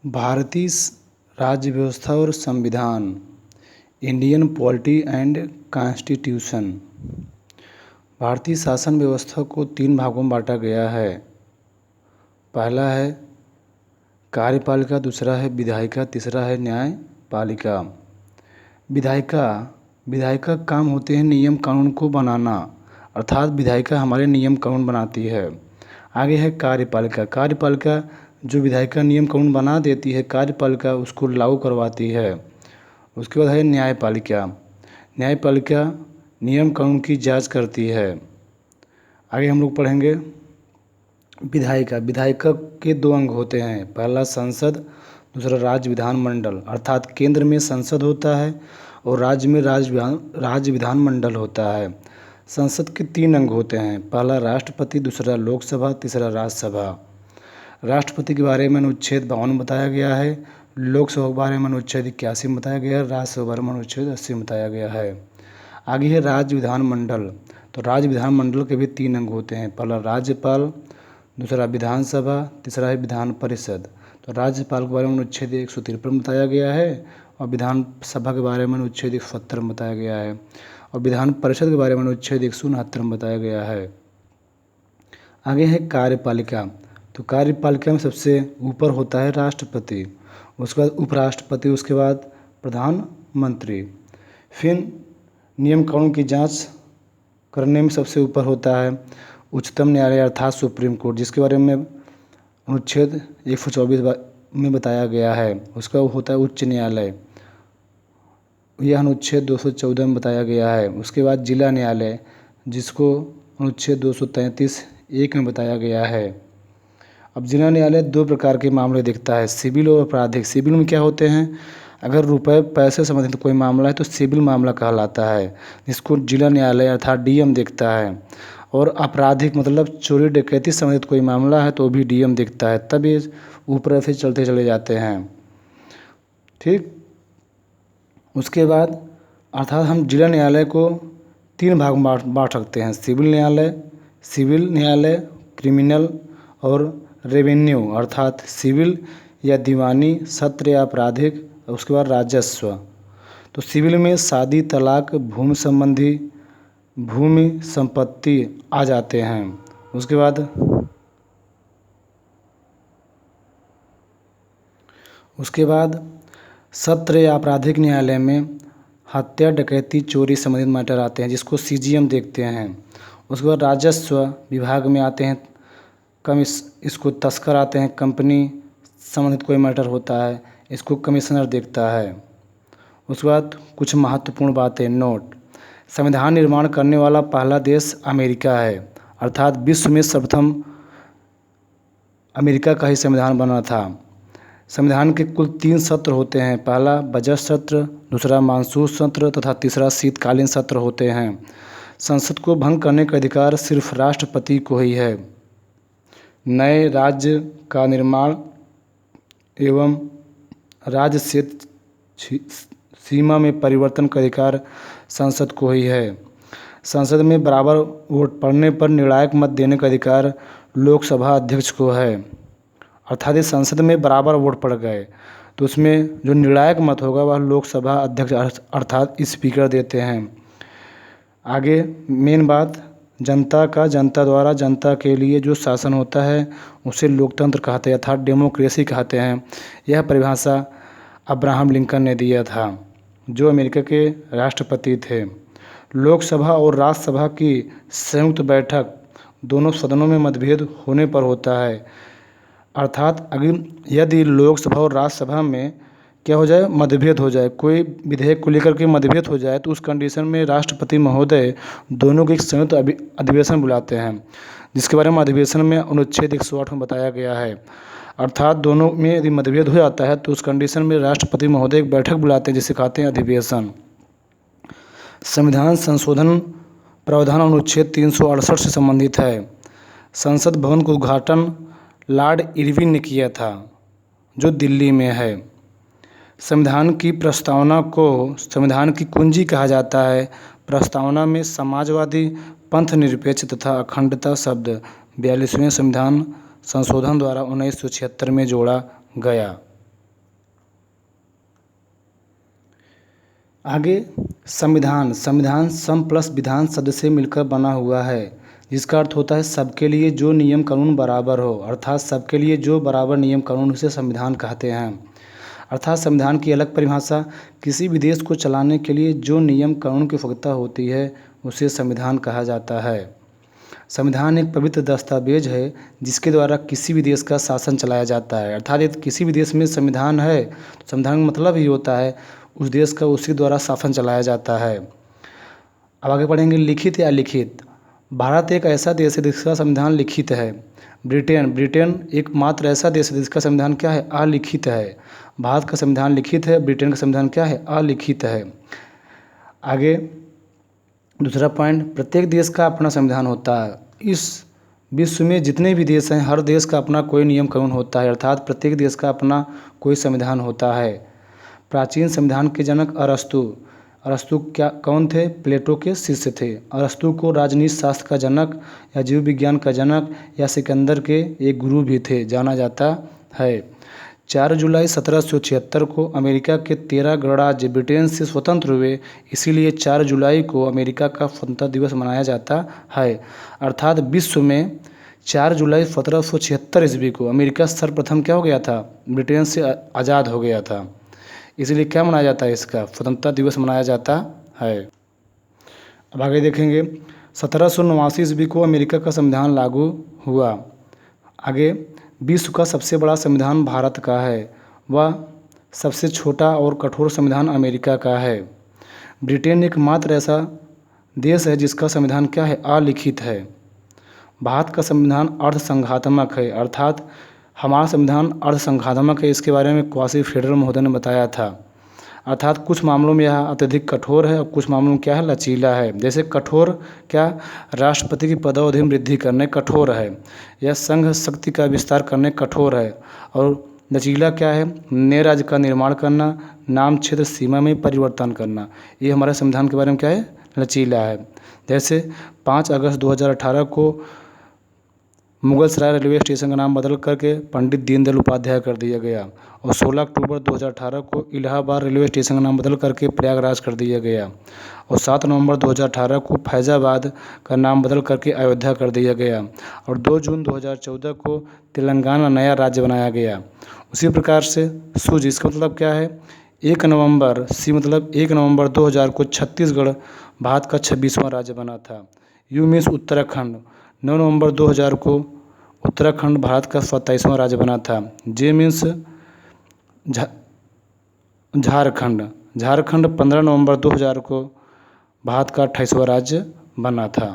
भारतीय राज्य व्यवस्था और संविधान। Indian polity and constitution. भारतीय शासन व्यवस्था को 3 भागों में बांटा गया है। पहला है कार्यपालिका, दूसरा है विधायिका, तीसरा है न्यायपालिका। विधायिका काम होते हैं नियम कानून को बनाना, अर्थात विधायिका हमारे नियम कानून बनाती है। आगे है कार्यपालिका जो विधायिका नियम कानून बना देती है, कार्यपालिका उसको लागू करवाती है। उसके बाद है न्यायपालिका नियम कानून की जांच करती है। आगे हम लोग पढ़ेंगे विधायिका के 2 अंग होते हैं। पहला संसद, दूसरा राज्य विधानमंडल, अर्थात केंद्र में संसद होता है और राज्य में राज्य विधानमंडल होता है। संसद के 3 अंग होते हैं। पहला राष्ट्रपति, दूसरा लोकसभा, तीसरा राज्यसभा। राष्ट्रपति के बारे में अनुच्छेद 52 बताया गया है, लोकसभा के बारे में अनुच्छेद 81 में बताया गया है, राज्यसभा के बारे में अनुच्छेद 80 में बताया गया है। आगे है राज्य विधानमंडल। तो राज्य विधानमंडल के भी 3 अंग होते हैं। पहला राज्यपाल, दूसरा विधानसभा, तीसरा है विधान परिषद। तो राज्यपाल के बारे में अनुच्छेद 153 में बताया गया है और विधानसभा के बारे में अनुच्छेद 170 में बताया गया है और विधान परिषद के बारे में अनुच्छेद 169 में बताया गया है। आगे है कार्यपालिका। तो कार्यपालिका में सबसे ऊपर होता है राष्ट्रपति, उसके बाद उपराष्ट्रपति, उसके बाद प्रधानमंत्री। फिर नियम कानून की जांच करने में सबसे ऊपर होता है उच्चतम न्यायालय अर्थात सुप्रीम कोर्ट, जिसके बारे में अनुच्छेद 124 में बताया गया है। उसका होता है उच्च न्यायालय, यह अनुच्छेद 214 में बताया गया है। उसके बाद जिला न्यायालय, जिसको अनुच्छेद 233(1) में बताया गया है। अब जिला न्यायालय 2 प्रकार के मामले देखता है, सिविल और आपराधिक। सिविल में क्या होते हैं, अगर रुपए पैसे संबंधित कोई मामला है तो सिविल मामला कहलाता है, जिसको जिला न्यायालय अर्थात डीएम देखता है। और आपराधिक मतलब चोरी डकैती संबंधित कोई मामला है तो भी डीएम देखता है। तब ये ऊपर से चलते चले जाते हैं, ठीक। उसके बाद अर्थात हम जिला न्यायालय को 3 भाग में बांट सकते हैं, सिविल न्यायालय, क्रिमिनल और रेवेन्यू, अर्थात सिविल या दीवानी, सत्र या आपराधिक, उसके बाद राजस्व। तो सिविल में शादी, तलाक, भूमि संबंधी, भूमि संपत्ति आ जाते हैं। उसके बाद सत्र या आपराधिक न्यायालय में हत्या, डकैती, चोरी संबंधित मैटर आते हैं, जिसको सीजीएम देखते हैं। उसके बाद राजस्व विभाग में आते हैं इसको तस्कर आते हैं, कंपनी संबंधित कोई मैटर होता है, इसको कमिश्नर देखता है। उसके बाद कुछ महत्वपूर्ण बातें नोट। संविधान निर्माण करने वाला पहला देश अमेरिका है, अर्थात विश्व में सर्वप्रथम अमेरिका का ही संविधान बना था। संविधान के कुल 3 सत्र होते हैं, पहला बजट सत्र, दूसरा मानसून सत्र तथा तीसरा शीतकालीन सत्र होते हैं। संसद को भंग करने का अधिकार सिर्फ राष्ट्रपति को ही है। नए राज्य का निर्माण एवं राज्य क्षेत्र सीमा में परिवर्तन का अधिकार संसद को ही है। संसद में बराबर वोट पड़ने पर निर्णायक मत देने का अधिकार लोकसभा अध्यक्ष को है। अर्थात इस संसद में बराबर वोट पड़ गए तो उसमें जो निर्णायक मत होगा वह लोकसभा अध्यक्ष अर्थात स्पीकर देते हैं। आगे मेन बात, जनता द्वारा जनता के लिए जो शासन होता है उसे लोकतंत्र कहते हैं अर्थात डेमोक्रेसी कहते हैं। यह परिभाषा अब्राहम लिंकन ने दिया था, जो अमेरिका के राष्ट्रपति थे। लोकसभा और राज्यसभा की संयुक्त बैठक दोनों सदनों में मतभेद होने पर होता है, अर्थात अगर यदि लोकसभा और राज्यसभा में क्या हो जाए, मतभेद हो जाए, कोई विधेयक को लेकर के मतभेद हो जाए तो उस कंडीशन में राष्ट्रपति महोदय दोनों के एक संयुक्त अधिवेशन बुलाते हैं, जिसके बारे में अधिवेशन में अनुच्छेद 108 में बताया गया है। अर्थात दोनों में यदि मतभेद हो जाता है तो उस कंडीशन में राष्ट्रपति महोदय एक बैठक बुलाते हैं जिसे कहते हैं अधिवेशन। संविधान संशोधन प्रावधान अनुच्छेद 368 से संबंधित है। संसद भवन का उद्घाटन लॉर्ड इरविन ने किया था, जो दिल्ली में है। संविधान की प्रस्तावना को संविधान की कुंजी कहा जाता है। प्रस्तावना में समाजवादी, पंथ निरपेक्ष तथा अखंडता शब्द 42वें संविधान संशोधन द्वारा 1976 में जोड़ा गया। आगे संविधान। संविधान सम प्लस विधान शब्द से मिलकर बना हुआ है, जिसका अर्थ होता है सबके लिए जो नियम कानून बराबर हो, अर्थात सबके लिए जो बराबर नियम कानून, उसे संविधान कहते हैं। अर्थात संविधान की अलग परिभाषा, किसी भी देश को चलाने के लिए जो नियम कानून की आवश्यकता होती है उसे संविधान कहा जाता है। संविधान एक पवित्र दस्तावेज है जिसके द्वारा किसी भी देश का शासन चलाया जाता है। अर्थात यदि किसी भी देश में संविधान है तो संविधान का मतलब ही होता है उस देश का उसी द्वारा शासन चलाया जाता है। अब आगे पढ़ेंगे लिखित या अलिखित। भारत एक ऐसा देश है जिसका संविधान लिखित है। ब्रिटेन एकमात्र ऐसा देश है जिसका संविधान क्या है, अलिखित है। भारत का संविधान लिखित है, ब्रिटेन का संविधान क्या है, अलिखित है। आगे दूसरा पॉइंट, प्रत्येक देश का अपना संविधान होता है। इस विश्व में जितने भी देश हैं हर देश का अपना कोई नियम कानून होता है, अर्थात प्रत्येक देश का अपना कोई संविधान होता है। प्राचीन संविधान के जनक अरस्तु क्या कौन थे, प्लेटो के शिष्य थे। अरस्तु को राजनीति शास्त्र का जनक या जीव विज्ञान का जनक या सिकंदर के एक गुरु भी थे जाना जाता है। 4 जुलाई 1776 को अमेरिका के 13 गणराज्य ब्रिटेन से स्वतंत्र हुए, इसीलिए 4 जुलाई को अमेरिका का स्वतंत्रता दिवस मनाया जाता है। अर्थात विश्व में 4 जुलाई 1776 ईस्वी को अमेरिका सर्वप्रथम क्या हो गया था, ब्रिटेन से आज़ाद हो गया था, इसलिए क्या मनाया जाता है, इसका स्वतंत्रता दिवस मनाया जाता है। अब आगे देखेंगे 1789 ईस्वी को अमेरिका का संविधान लागू हुआ। आगे विश्व का सबसे बड़ा संविधान भारत का है, वह सबसे छोटा और कठोर संविधान अमेरिका का है। ब्रिटेन एकमात्र ऐसा देश है जिसका संविधान क्या है, अलिखित है। भारत का संविधान अर्धसंघात्मक है, अर्थात हमारा संविधान अर्धसंघात्मक है। इसके बारे में क्वासी फेडरल महोदय ने बताया था। अर्थात कुछ मामलों में यह अत्यधिक कठोर है और कुछ मामलों में क्या है, लचीला है। जैसे कठोर क्या, राष्ट्रपति की पदावधि में वृद्धि करने कठोर है, या संघ शक्ति का विस्तार करने कठोर है। और लचीला क्या है, नए राज्य का निर्माण करना, नाम क्षेत्र सीमा में परिवर्तन करना, ये हमारे संविधान के बारे में क्या है, लचीला है। जैसे 5 अगस्त 2018 को मुगलसराय रेलवे स्टेशन का नाम बदल करके पंडित दीनदयाल उपाध्याय कर दिया गया, और 16 अक्टूबर 2018 को इलाहाबाद रेलवे स्टेशन का नाम बदल करके प्रयागराज कर दिया गया, और 7 नवंबर 2018 को फैज़ाबाद का नाम बदल करके अयोध्या कर दिया गया, और 2 जून 2014 को तेलंगाना नया राज्य बनाया गया। उसी प्रकार से सूझ, इसका मतलब क्या है, 1 नवंबर 2000 को छत्तीसगढ़ भारत का 26वां राज्य बना था। यू मीन्स उत्तराखंड 9 नवंबर 2000 को उत्तराखंड भारत का 27वां राज्य बना था। जे मीन्स झारखंड 15 नवंबर 2000 को भारत का 28वां राज्य बना था।